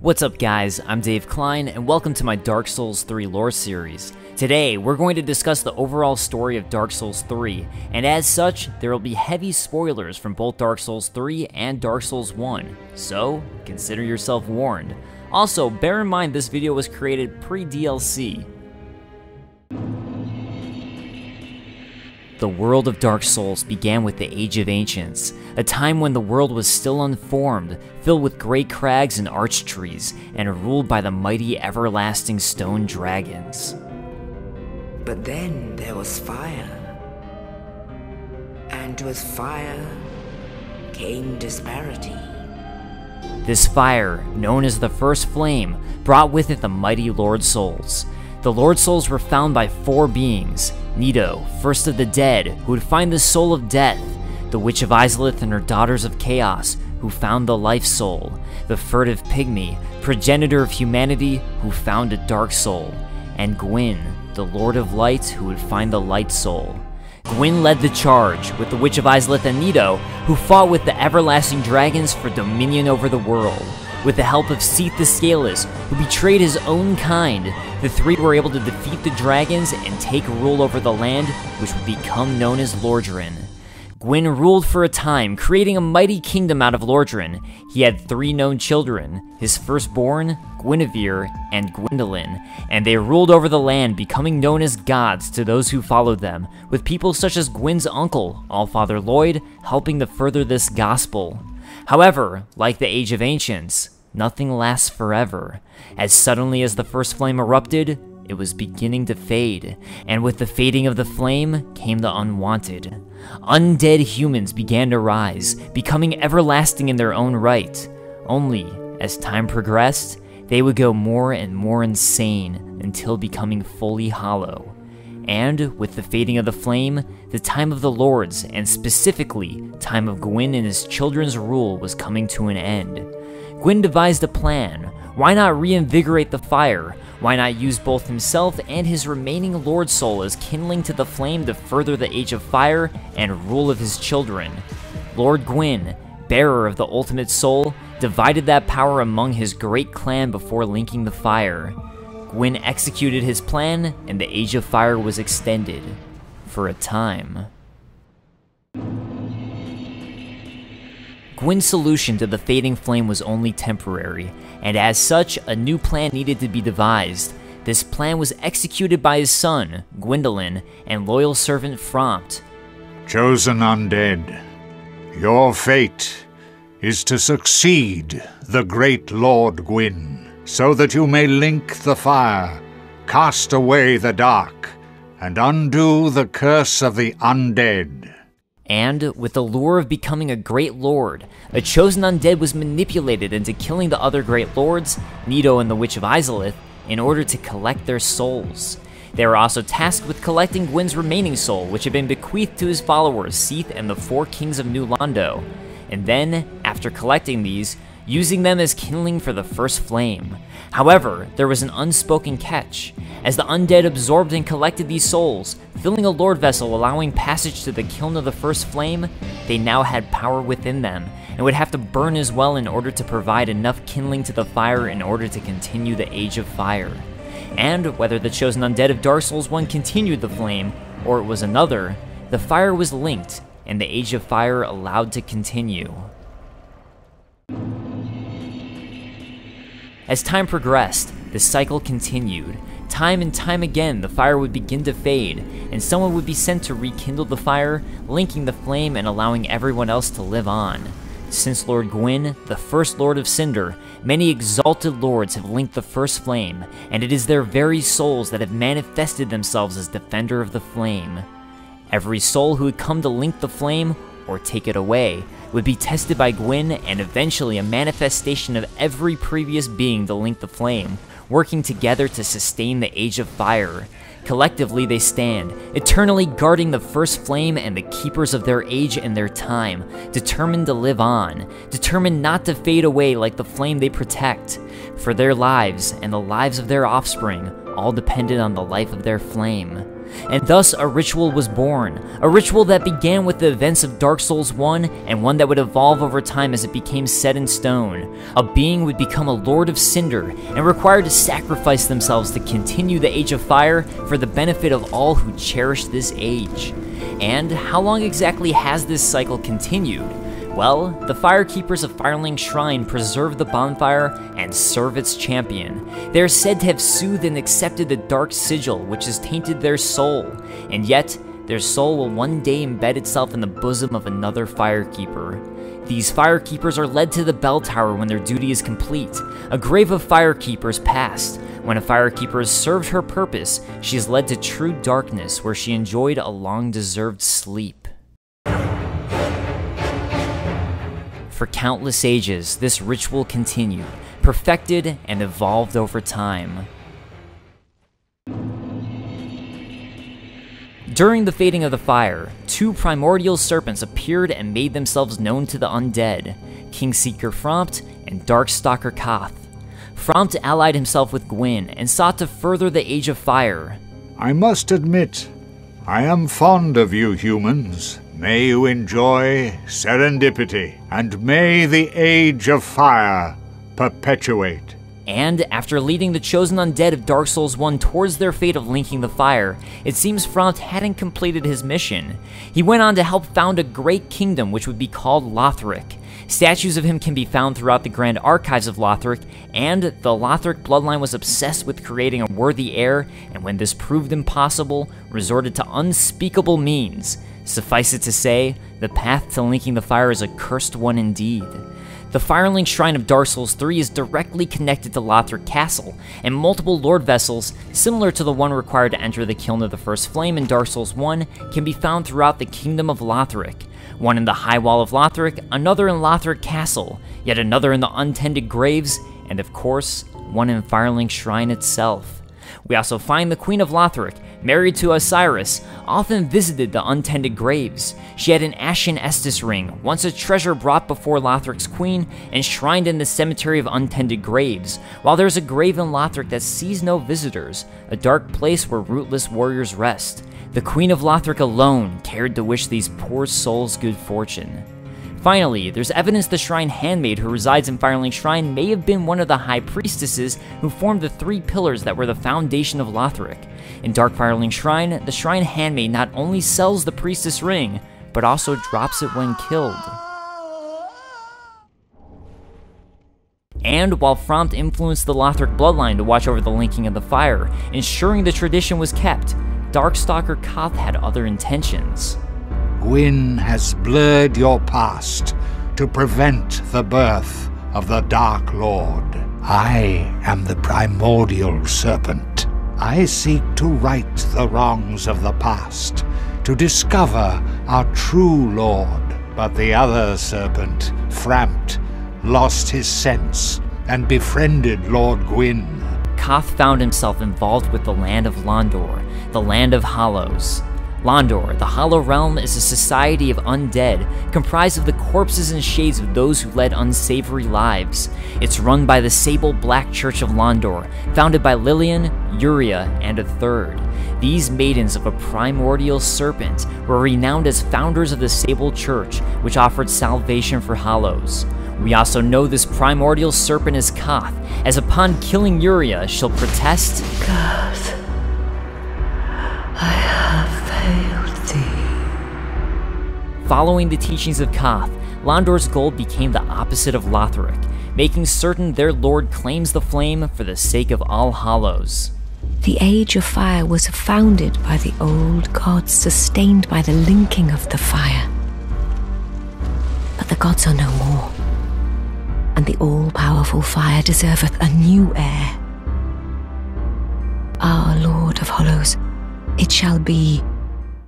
What's up guys, I'm Dave Klein, and welcome to my Dark Souls 3 lore series. Today, we're going to discuss the overall story of Dark Souls 3, and as such, there will be heavy spoilers from both Dark Souls 3 and Dark Souls 1, so consider yourself warned. Also, bear in mind this video was created pre-DLC. The world of Dark Souls began with the Age of Ancients, a time when the world was still unformed, filled with great crags and arch trees, and ruled by the mighty everlasting stone dragons. But then there was fire, and with fire came disparity. This fire, known as the First Flame, brought with it the mighty Lord Souls. The Lord Souls were found by four beings: Nito, first of the dead, who would find the soul of death; the Witch of Izalith and her daughters of chaos, who found the life soul; the furtive pygmy, progenitor of humanity, who found a dark soul; and Gwyn, the Lord of Light, who would find the light soul. Gwyn led the charge, with the Witch of Izalith and Nito, who fought with the everlasting dragons for dominion over the world. With the help of Seath the Scaleless, who betrayed his own kind, the three were able to defeat the dragons and take rule over the land, which would become known as Lordran. Gwyn ruled for a time, creating a mighty kingdom out of Lordran. He had three known children, his firstborn, Guinevere, and Gwyndolin, and they ruled over the land, becoming known as gods to those who followed them, with people such as Gwyn's uncle, Allfather Lloyd, helping to further this gospel. However, like the Age of Ancients, nothing lasts forever. As suddenly as the first flame erupted, it was beginning to fade, and with the fading of the flame came the unwanted. Undead humans began to rise, becoming everlasting in their own right. Only, as time progressed, they would go more and more insane until becoming fully hollow. And with the fading of the flame, the time of the Lords, and specifically, time of Gwyn and his children's rule, was coming to an end. Gwyn devised a plan. Why not reinvigorate the fire? Why not use both himself and his remaining Lord Soul as kindling to the flame to further the Age of Fire and rule of his children? Lord Gwyn, bearer of the ultimate soul, divided that power among his great clan before linking the fire. Gwyn executed his plan, and the Age of Fire was extended. For a time. Gwyn's solution to the fading flame was only temporary, and as such, a new plan needed to be devised. This plan was executed by his son, Gwyndolin, and loyal servant Frompt. Chosen Undead, your fate is to succeed the great Lord Gwyn, so that you may link the fire, cast away the dark, and undo the curse of the undead. And, with the lure of becoming a great lord, a chosen undead was manipulated into killing the other great lords, Nito and the Witch of Izalith, in order to collect their souls. They were also tasked with collecting Gwyn's remaining soul, which had been bequeathed to his followers, Seath and the four kings of New Londo. And then, after collecting these, using them as kindling for the first flame. However, there was an unspoken catch. As the undead absorbed and collected these souls, filling a lord vessel allowing passage to the kiln of the first flame, they now had power within them, and would have to burn as well in order to provide enough kindling to the fire in order to continue the Age of Fire. And whether the chosen undead of Dark Souls 1 continued the flame, or it was another, the fire was linked, and the Age of Fire allowed to continue. As time progressed, the cycle continued. Time and time again, the fire would begin to fade, and someone would be sent to rekindle the fire, linking the flame and allowing everyone else to live on. Since Lord Gwyn, the first Lord of Cinder, many exalted lords have linked the first flame, and it is their very souls that have manifested themselves as defender of the flame. Every soul who would come to link the flame, or take it away, would be tested by Gwyn, and eventually a manifestation of every previous being to link the flame, working together to sustain the Age of Fire. Collectively they stand, eternally guarding the first flame and the keepers of their age and their time, determined to live on, determined not to fade away like the flame they protect, for their lives and the lives of their offspring all depended on the life of their flame. And thus a ritual was born, a ritual that began with the events of Dark Souls 1 and one that would evolve over time as it became set in stone. A being would become a Lord of Cinder and required to sacrifice themselves to continue the Age of Fire for the benefit of all who cherish this age. And how long exactly has this cycle continued? Well, the Firekeepers of Firelink Shrine preserve the bonfire and serve its champion. They are said to have soothed and accepted the dark sigil which has tainted their soul, and yet their soul will one day embed itself in the bosom of another Firekeeper. These Firekeepers are led to the bell tower when their duty is complete, a grave of Firekeepers past. When a Firekeeper has served her purpose, she is led to true darkness where she enjoyed a long-deserved sleep. For countless ages, this ritual continued, perfected and evolved over time. During the fading of the fire, two primordial serpents appeared and made themselves known to the undead, Kingseeker Frompt and Darkstalker Koth. Frompt allied himself with Gwyn and sought to further the Age of Fire. I must admit, I am fond of you humans. May you enjoy serendipity, and may the Age of Fire perpetuate. And after leading the chosen undead of Dark Souls 1 towards their fate of linking the fire, it seems Frompt hadn't completed his mission. He went on to help found a great kingdom which would be called Lothric. Statues of him can be found throughout the Grand Archives of Lothric, and the Lothric bloodline was obsessed with creating a worthy heir, and when this proved impossible, resorted to unspeakable means. Suffice it to say, the path to linking the fire is a cursed one indeed. The Firelink Shrine of Dark Souls 3 is directly connected to Lothric Castle, and multiple Lord Vessels, similar to the one required to enter the Kiln of the First Flame in Dark Souls 1, can be found throughout the Kingdom of Lothric. One in the High Wall of Lothric, another in Lothric Castle, yet another in the Untended Graves, and of course, one in Firelink Shrine itself. We also find the Queen of Lothric, married to Osiris, often visited the Untended Graves. She had an Ashen Estus ring, once a treasure brought before Lothric's queen, enshrined in the Cemetery of Untended Graves, while there's a grave in Lothric that sees no visitors, a dark place where rootless warriors rest. The Queen of Lothric alone cared to wish these poor souls good fortune. Finally, there's evidence the Shrine Handmaid who resides in Firelink Shrine may have been one of the High Priestesses who formed the three pillars that were the foundation of Lothric. In Dark Firelink Shrine, the Shrine Handmaid not only sells the Priestess Ring, but also drops it when killed. And while Frompt influenced the Lothric bloodline to watch over the linking of the fire, ensuring the tradition was kept, Darkstalker Koth had other intentions. Gwyn has blurred your past to prevent the birth of the Dark Lord. I am the primordial serpent. I seek to right the wrongs of the past, to discover our true lord. But the other serpent, Frompt, lost his sense and befriended Lord Gwyn. Koth found himself involved with the land of Londor, the land of Hollows. Londor, the Hollow Realm, is a society of undead, comprised of the corpses and shades of those who led unsavory lives. It's run by the Sable Black Church of Londor, founded by Lillian, Uria, and a third. These maidens of a primordial serpent were renowned as founders of the Sable Church, which offered salvation for Hollows. We also know this primordial serpent is Koth, as upon killing Uria, she'll protest, Koth, I have failed thee. Following the teachings of Koth, Londor's goal became the opposite of Lothric, making certain their lord claims the flame for the sake of all Hollows. The Age of Fire was founded by the old gods, sustained by the linking of the fire. But the gods are no more, and the all-powerful fire deserveth a new heir. Our Lord of Hollows, it shall be,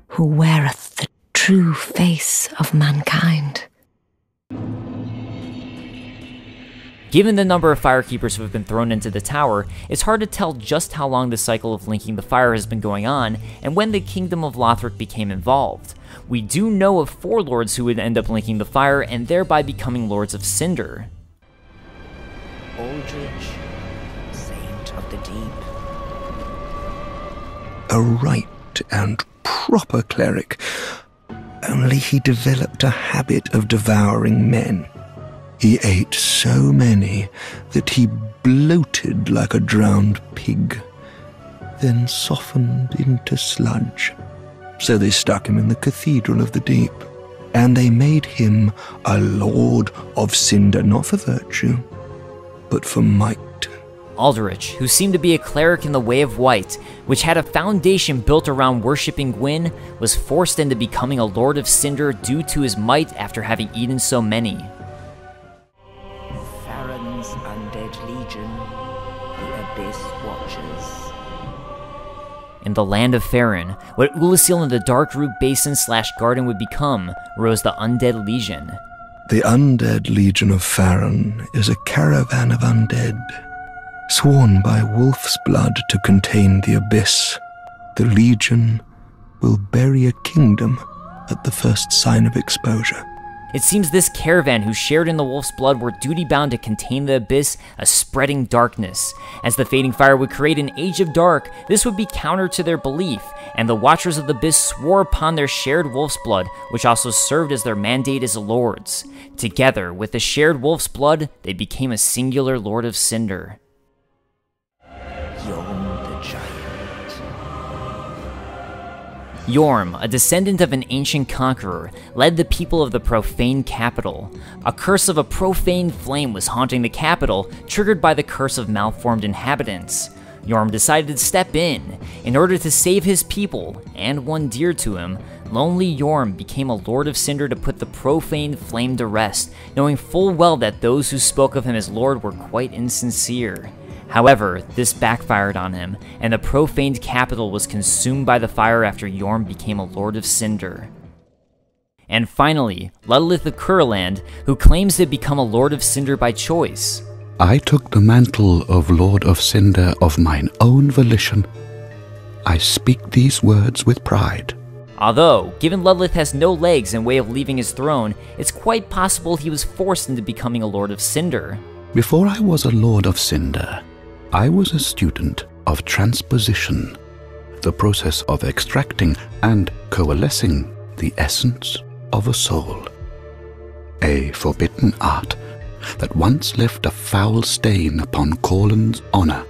who weareth the true face of mankind. Given the number of Firekeepers who have been thrown into the tower, it's hard to tell just how long the cycle of linking the fire has been going on, and when the Kingdom of Lothric became involved. We do know of 4 lords who would end up linking the fire, and thereby becoming Lords of Cinder. Aldrich, Saint of the Deep. A right fit and proper cleric, only he developed a habit of devouring men. He ate so many that he bloated like a drowned pig, then softened into sludge. So they stuck him in the Cathedral of the Deep, and they made him a Lord of Cinder, not for virtue, but for might. Aldrich, who seemed to be a cleric in the Way of White, which had a foundation built around worshipping Gwyn, was forced into becoming a Lord of Cinder due to his might after having eaten so many. Farron's Undead Legion, the Abyss Watchers. In the land of Farron, what Ulasil and the Darkroot Basin/Garden would become, rose the Undead Legion. The Undead Legion of Farron is a caravan of undead, sworn by wolf's blood to contain the abyss. The Legion will bury a kingdom at the first sign of exposure. It seems this caravan who shared in the wolf's blood were duty-bound to contain the abyss, a spreading darkness. As the fading fire would create an age of dark, this would be counter to their belief, and the Watchers of the Abyss swore upon their shared wolf's blood, which also served as their mandate as lords. Together, with the shared wolf's blood, they became a singular Lord of Cinder. Yorm, a descendant of an ancient conqueror, led the people of the profane capital. A curse of a profane flame was haunting the capital, triggered by the curse of malformed inhabitants. Yorm decided to step in order to save his people, and one dear to him. Lonely Yorm became a Lord of Cinder to put the profane flame to rest, knowing full well that those who spoke of him as Lord were quite insincere. However, this backfired on him, and the profaned capital was consumed by the fire after Yorm became a Lord of Cinder. And finally, Ludlith of Curland, who claims to become a Lord of Cinder by choice. I took the mantle of Lord of Cinder of mine own volition. I speak these words with pride. Although, given Ludlith has no legs in way of leaving his throne, it's quite possible he was forced into becoming a Lord of Cinder. Before I was a Lord of Cinder, I was a student of transposition, the process of extracting and coalescing the essence of a soul. A forbidden art that once left a foul stain upon Corlin's honor.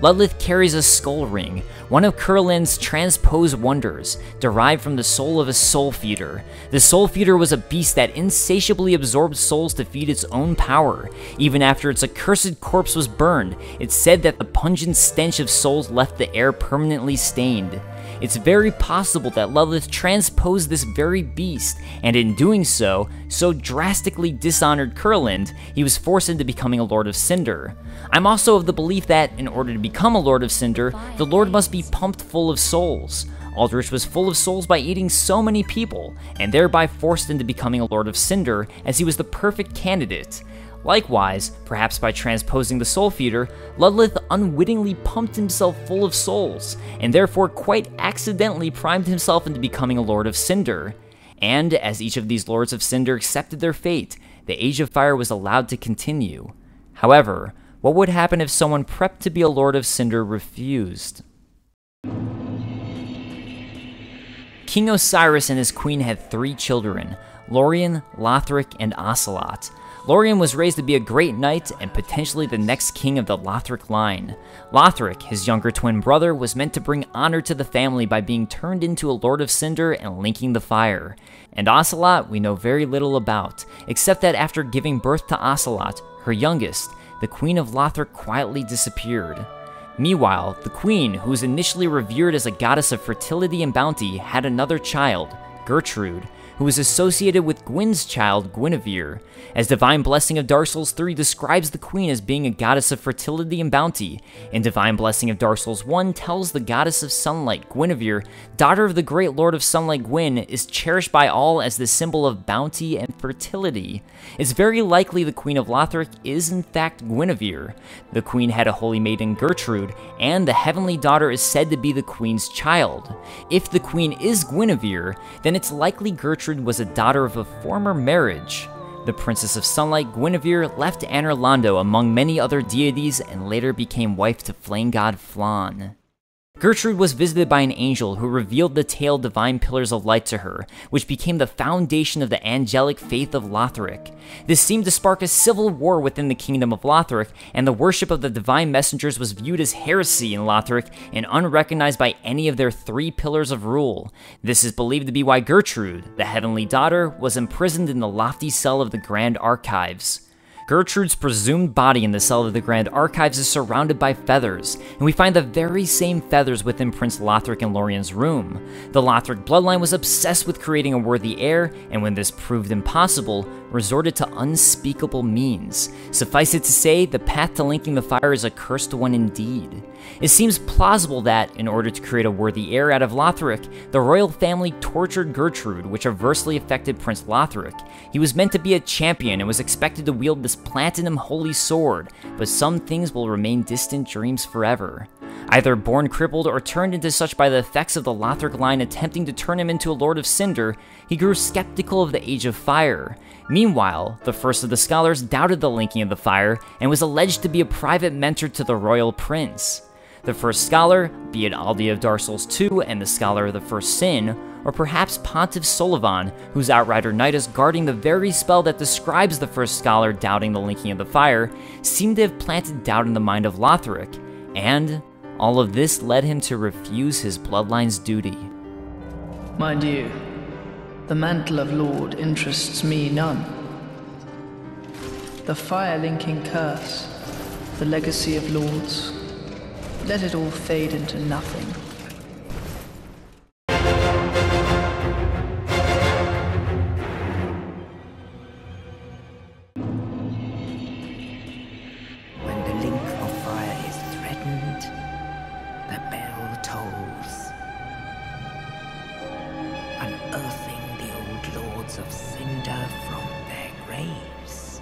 Ludlith carries a skull ring, one of Curlin's transposed wonders, derived from the soul of a soul feeder. The soul feeder was a beast that insatiably absorbed souls to feed its own power. Even after its accursed corpse was burned, it said that the pungent stench of souls left the air permanently stained. It's very possible that Ludlith transposed this very beast, and in doing so drastically dishonored Curland, he was forced into becoming a Lord of Cinder. I'm also of the belief that, in order to become a Lord of Cinder, the Lord must be pumped full of souls. Aldrich was full of souls by eating so many people, and thereby forced into becoming a Lord of Cinder, as he was the perfect candidate. Likewise, perhaps by transposing the Soul Feeder, Ludlith unwittingly pumped himself full of souls, and therefore quite accidentally primed himself into becoming a Lord of Cinder. And as each of these Lords of Cinder accepted their fate, the Age of Fire was allowed to continue. However, what would happen if someone prepped to be a Lord of Cinder refused? King Osiris and his queen had 3 children, Lorien, Lothric, and Ocelot. Lorien was raised to be a great knight and potentially the next king of the Lothric line. Lothric, his younger twin brother, was meant to bring honor to the family by being turned into a Lord of Cinder and linking the fire. And Ocelot we know very little about, except that after giving birth to Ocelot, her youngest, the Queen of Lothric quietly disappeared. Meanwhile, the Queen, who was initially revered as a goddess of fertility and bounty, had another child, Gertrude, who was associated with Gwyn's child, Guinevere, as Divine Blessing of Dark Souls 3 describes the Queen as being a goddess of fertility and bounty, and Divine Blessing of Dark Souls 1 tells the goddess of sunlight, Guinevere, daughter of the great Lord of Sunlight Gwyn, is cherished by all as the symbol of bounty and fertility. It's very likely the Queen of Lothric is in fact Guinevere. The Queen had a holy maiden, Gertrude, and the heavenly daughter is said to be the Queen's child. If the Queen is Guinevere, then it's likely Gertrude was a daughter of a former marriage. The Princess of Sunlight, Guinevere, left Anor Londo among many other deities and later became wife to flame god Flann. Gertrude was visited by an angel who revealed the tale divine pillars of light to her, which became the foundation of the angelic faith of Lothric. This seemed to spark a civil war within the kingdom of Lothric, and the worship of the divine messengers was viewed as heresy in Lothric and unrecognized by any of their 3 pillars of rule. This is believed to be why Gertrude, the heavenly daughter, was imprisoned in the lofty cell of the Grand Archives. Gertrude's presumed body in the cell of the Grand Archives is surrounded by feathers, and we find the very same feathers within Prince Lothric and Lorien's room. The Lothric bloodline was obsessed with creating a worthy heir, and when this proved impossible, resorted to unspeakable means. Suffice it to say, the path to linking the fire is a cursed one indeed. It seems plausible that, in order to create a worthy heir out of Lothric, the royal family tortured Gertrude, which adversely affected Prince Lothric. He was meant to be a champion and was expected to wield this platinum holy sword, but some things will remain distant dreams forever. Either born crippled or turned into such by the effects of the Lothric line attempting to turn him into a Lord of Cinder, he grew skeptical of the Age of Fire. Meanwhile, the first of the scholars doubted the linking of the fire and was alleged to be a private mentor to the royal prince. The first scholar, be it Aldi of Dark Souls 2 and the scholar of the First Sin, or perhaps Pontiff Sullivan, whose Outrider Knight is guarding the very spell that describes the first scholar doubting the linking of the fire, seem to have planted doubt in the mind of Lothric, and all of this led him to refuse his bloodline's duty. Mind you, the mantle of Lord interests me none. The fire-linking curse, the legacy of lords, let it all fade into nothing. When the link of fire is threatened, the bell tolls, unearthing the old lords of Cinder from their graves.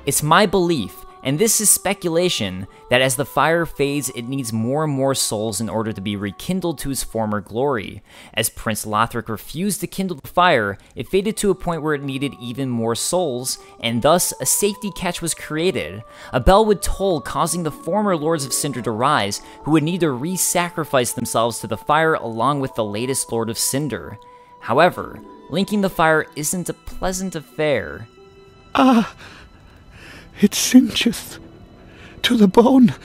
It's my belief, and this is speculation, that as the fire fades, it needs more and more souls in order to be rekindled to its former glory. As Prince Lothric refused to kindle the fire, it faded to a point where it needed even more souls, and thus a safety catch was created. A bell would toll, causing the former Lords of Cinder to rise, who would need to re-sacrifice themselves to the fire along with the latest Lord of Cinder. However, linking the fire isn't a pleasant affair. It singeeth to the bone.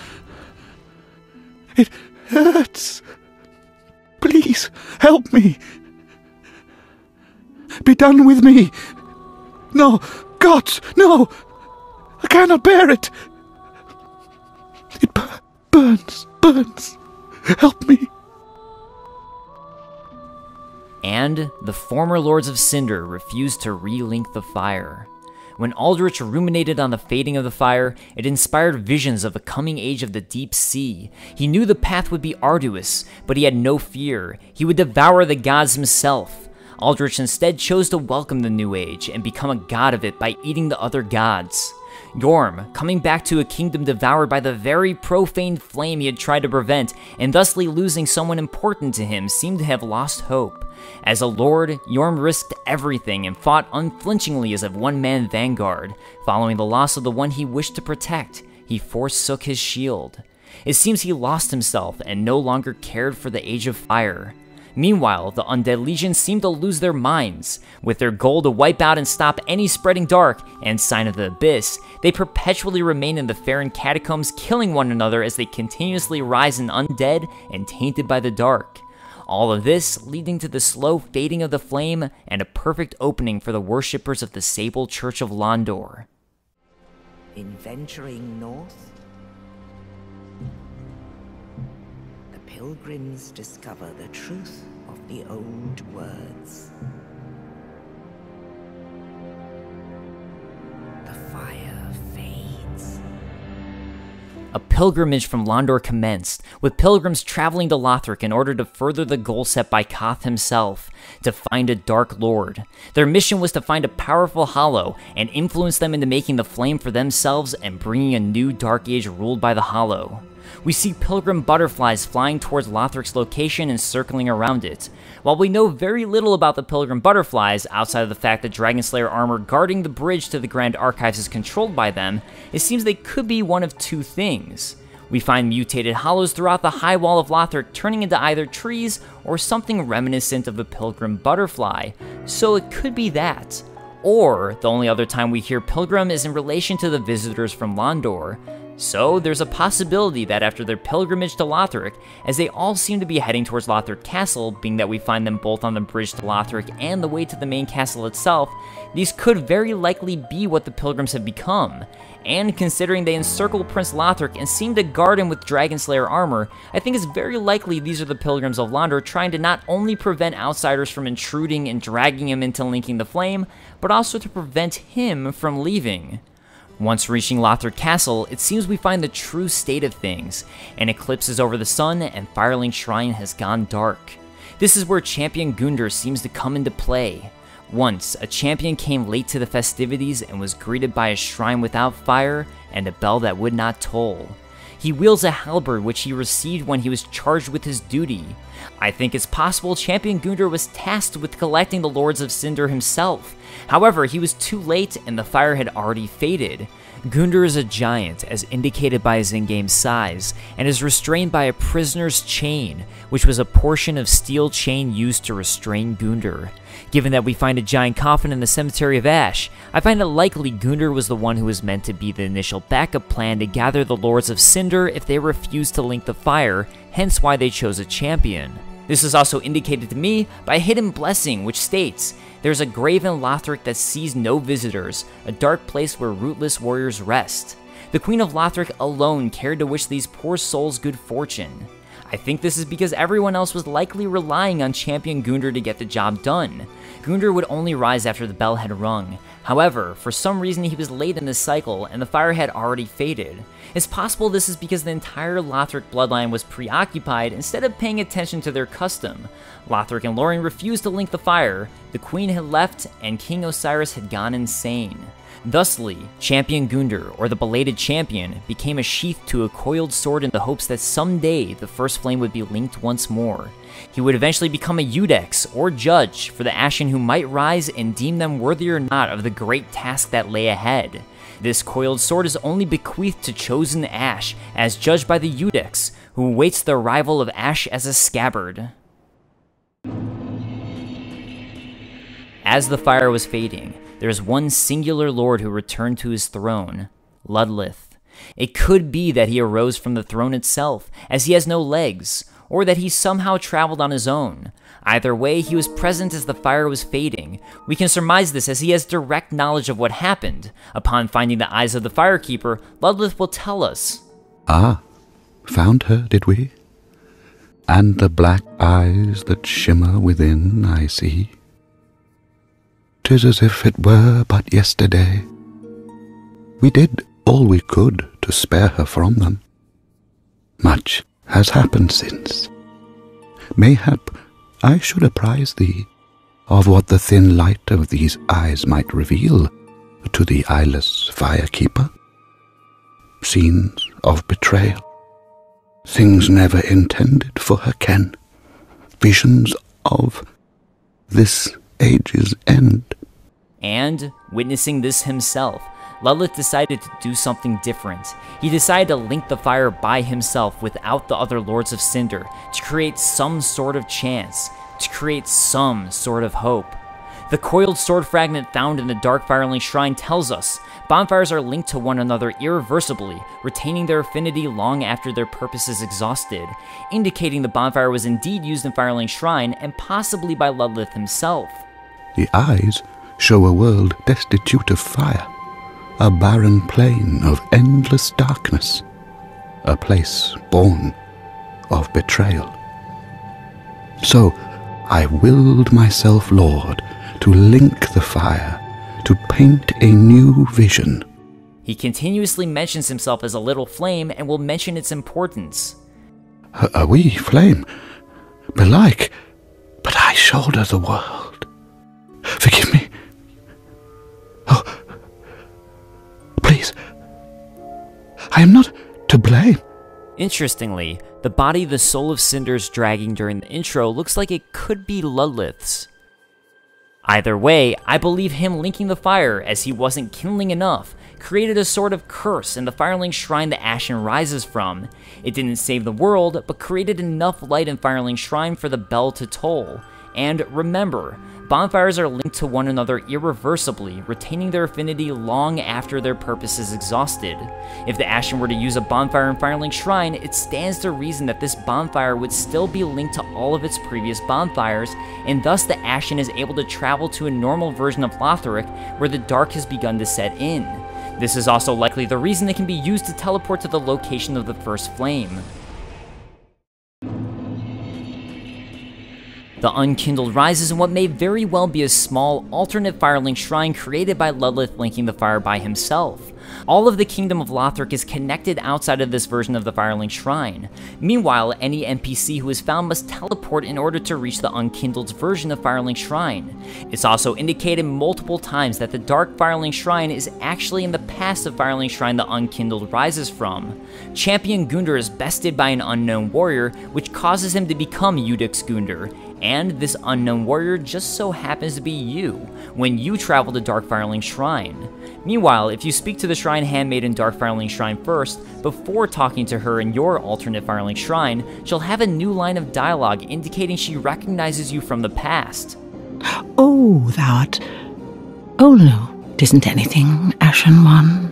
It hurts. Please, help me. Be done with me. No, gods, no. I cannot bear it. It burns. Help me. And the former Lords of Cinder refused to re-link the fire. When Aldrich ruminated on the fading of the fire, it inspired visions of the coming age of the deep sea. He knew the path would be arduous, but he had no fear. He would devour the gods himself. Aldrich instead chose to welcome the new age and become a god of it by eating the other gods. Yorm, coming back to a kingdom devoured by the very profane flame he had tried to prevent, and thusly losing someone important to him, seemed to have lost hope. As a lord, Yorm risked everything and fought unflinchingly as a one-man vanguard. Following the loss of the one he wished to protect, he forsook his shield. It seems he lost himself and no longer cared for the Age of Fire. Meanwhile, the Undead Legion seemed to lose their minds. With their goal to wipe out and stop any spreading dark and Sign of the Abyss, they perpetually remain in the Farron catacombs, killing one another as they continuously rise in undead and tainted by the dark. All of this leading to the slow fading of the flame and a perfect opening for the worshippers of the Sable Church of Londor. In venturing north, the pilgrims discover the truth of the old words. The fire fades. A pilgrimage from Londor commenced, with pilgrims traveling to Lothric in order to further the goal set by Koth himself, to find a Dark Lord. Their mission was to find a powerful Hollow and influence them into making the flame for themselves and bringing a new Dark Age ruled by the Hollow. We see pilgrim butterflies flying towards Lothric's location and circling around it. While we know very little about the pilgrim butterflies, outside of the fact that Dragonslayer armor guarding the bridge to the Grand Archives is controlled by them, it seems they could be one of two things. We find mutated hollows throughout the high wall of Lothric, turning into either trees or something reminiscent of a pilgrim butterfly, so it could be that. Or, the only other time we hear pilgrim is in relation to the visitors from Londor. So, there's a possibility that after their pilgrimage to Lothric, as they all seem to be heading towards Lothric Castle, being that we find them both on the bridge to Lothric and the way to the main castle itself, these could very likely be what the pilgrims have become. And considering they encircle Prince Lothric and seem to guard him with Dragonslayer armor, I think it's very likely these are the pilgrims of Londor trying to not only prevent outsiders from intruding and dragging him into linking the flame, but also to prevent him from leaving. Once reaching Lothric Castle, it seems we find the true state of things. An eclipse is over the sun and Firelink Shrine has gone dark. This is where Champion Gunder seems to come into play. Once, a champion came late to the festivities and was greeted by a shrine without fire and a bell that would not toll. He wields a halberd which he received when he was charged with his duty. I think it's possible Champion Gunder was tasked with collecting the Lords of Cinder himself. However, he was too late and the fire had already faded. Gunder is a giant, as indicated by his in-game size, and is restrained by a prisoner's chain, which was a portion of steel chain used to restrain Gunder. Given that we find a giant coffin in the Cemetery of Ash, I find it likely Gunder was the one who was meant to be the initial backup plan to gather the Lords of Cinder if they refused to link the fire, hence why they chose a champion. This is also indicated to me by Hidden Blessing, which states, "There's a grave in Lothric that sees no visitors, a dark place where rootless warriors rest." The Queen of Lothric alone cared to wish these poor souls good fortune. I think this is because everyone else was likely relying on Champion Gunder to get the job done. Gunder would only rise after the bell had rung. However, for some reason he was late in this cycle and the fire had already faded. It's possible this is because the entire Lothric bloodline was preoccupied instead of paying attention to their custom. Lothric and Lorien refused to link the fire, the Queen had left, and King Osiris had gone insane. Thusly, Champion Gunder, or the Belated Champion, became a sheath to a coiled sword in the hopes that someday the First Flame would be linked once more. He would eventually become a Eudex, or judge, for the Ashen who might rise and deem them worthy or not of the great task that lay ahead. This coiled sword is only bequeathed to chosen Ash, as judged by the Eudex, who awaits the arrival of Ash as a scabbard. As the fire was fading, there is one singular lord who returned to his throne, Ludlith. It could be that he arose from the throne itself, as he has no legs, or that he somehow traveled on his own. Either way, he was present as the fire was fading. We can surmise this as he has direct knowledge of what happened. Upon finding the eyes of the Firekeeper, Ludlith will tell us. Ah, found her, did we? And the black eyes that shimmer within I see. 'Tis as if it were but yesterday. We did all we could to spare her from them. Much has happened since. Mayhap I should apprise thee of what the thin light of these eyes might reveal to the eyeless Firekeeper. Scenes of betrayal, things never intended for her ken, visions of this age's end. And, witnessing this himself, Ludlith decided to do something different. He decided to link the fire by himself without the other Lords of Cinder, to create some sort of chance, to create some sort of hope. The coiled sword fragment found in the Dark Firelink Shrine tells us bonfires are linked to one another irreversibly, retaining their affinity long after their purpose is exhausted, indicating the bonfire was indeed used in Firelink Shrine and possibly by Ludlith himself. The eyes show a world destitute of fire, a barren plain of endless darkness, a place born of betrayal. So I willed myself, Lord, to link the fire, to paint a new vision. He continuously mentions himself as a little flame and will mention its importance. A wee flame, belike, but I shoulder the world. Forgive me. Oh, please. I am not to blame. Interestingly, the body the Soul of Cinder is dragging during the intro looks like it could be Ludlith's. Either way, I believe him linking the fire as he wasn't kindling enough, created a sort of curse in the Firelink shrine the Ashen rises from. It didn't save the world, but created enough light in Firelink shrine for the bell to toll. And remember, bonfires are linked to one another irreversibly, retaining their affinity long after their purpose is exhausted. If the Ashen were to use a bonfire in Firelink Shrine, it stands to reason that this bonfire would still be linked to all of its previous bonfires, and thus the Ashen is able to travel to a normal version of Lothric where the dark has begun to set in. This is also likely the reason it can be used to teleport to the location of the first flame. The Unkindled rises in what may very well be a small, alternate Firelink shrine created by Ludleth linking the fire by himself. All of the Kingdom of Lothric is connected outside of this version of the Firelink shrine. Meanwhile, any NPC who is found must teleport in order to reach the Unkindled's version of Firelink shrine. It's also indicated multiple times that the Dark Firelink shrine is actually in the passive Firelink shrine the Unkindled rises from. Champion Gundr is bested by an unknown warrior, which causes him to become Udix Gundr. And this unknown warrior just so happens to be you, when you travel to Dark Firelink Shrine. Meanwhile, if you speak to the Shrine Handmaid in Dark Firelink Shrine first, before talking to her in your alternate Firelink Shrine, she'll have a new line of dialogue indicating she recognizes you from the past. Oh, thou'rt... Oh no, 'tisn't anything, Ashen One.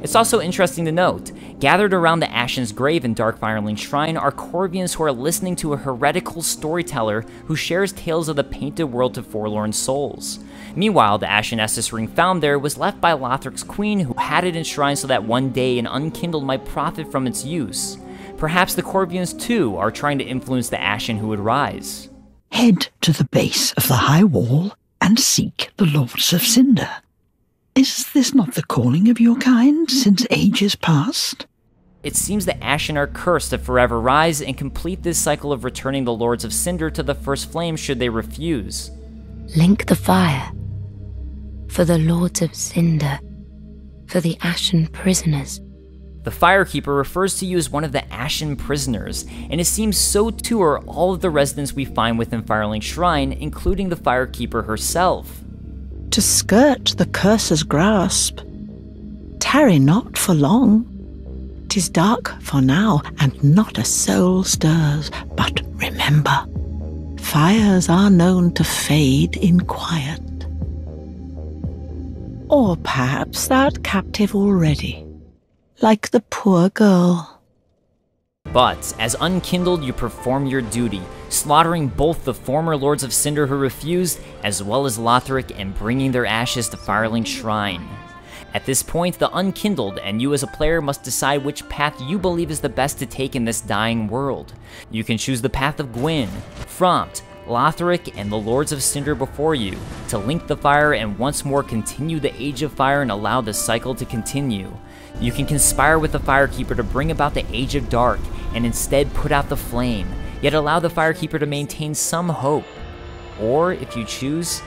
It's also interesting to note, gathered around the Ashen's grave in Dark Firelink Shrine are Corvians who are listening to a heretical storyteller who shares tales of the painted world to forlorn souls. Meanwhile, the Ashen Estus ring found there was left by Lothric's queen, who had it enshrined so that one day an Unkindled might profit from its use. Perhaps the Corvians too are trying to influence the Ashen who would rise. Head to the base of the high wall and seek the Lords of Cinder. Is this not the calling of your kind since ages past? It seems the Ashen are cursed to forever rise and complete this cycle of returning the Lords of Cinder to the first flame should they refuse. Link the fire. For the Lords of Cinder. For the Ashen prisoners. The Firekeeper refers to you as one of the Ashen prisoners, and it seems so too are all of the residents we find within Firelink Shrine, including the Firekeeper herself. To skirt the curse's grasp. Tarry not for long. 'Tis dark for now, and not a soul stirs. But remember, fires are known to fade in quiet. Or perhaps thou'rt captive already, like the poor girl. But, as Unkindled, you perform your duty, slaughtering both the former Lords of Cinder who refused, as well as Lothric, and bringing their ashes to Firelink Shrine. At this point, the Unkindled and you as a player must decide which path you believe is the best to take in this dying world. You can choose the path of Gwyn, Frompt, Lothric, and the Lords of Cinder before you, to link the fire and once more continue the Age of Fire and allow the cycle to continue. You can conspire with the Firekeeper to bring about the Age of Dark, and instead put out the flame, yet allow the Firekeeper to maintain some hope. Or, if you choose,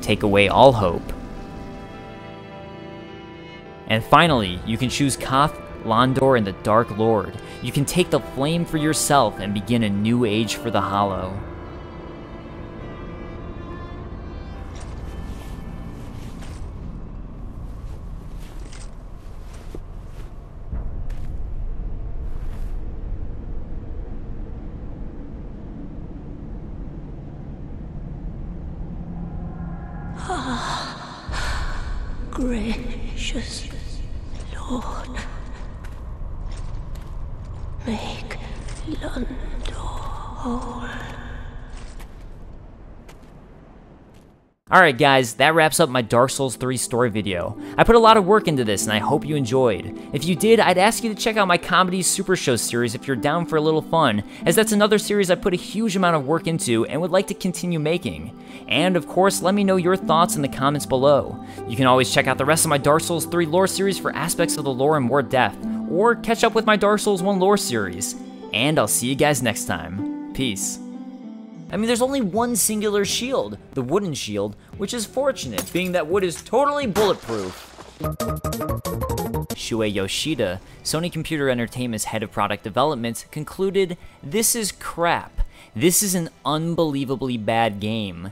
take away all hope. And finally, you can choose Koth, Londor, and the Dark Lord. You can take the flame for yourself and begin a new age for the Hollow. Gracious Lord, make Londor whole. Alright guys, that wraps up my Dark Souls 3 story video. I put a lot of work into this and I hope you enjoyed. If you did, I'd ask you to check out my Comedy Super Show series if you're down for a little fun, as that's another series I put a huge amount of work into and would like to continue making. And of course, let me know your thoughts in the comments below. You can always check out the rest of my Dark Souls 3 lore series for aspects of the lore in more depth, or catch up with my Dark Souls 1 lore series. And I'll see you guys next time. Peace. I mean, there's only one singular shield, the wooden shield, which is fortunate, being that wood is totally bulletproof. Shuei Yoshida, Sony Computer Entertainment's head of product development, concluded, "This is crap. This is an unbelievably bad game.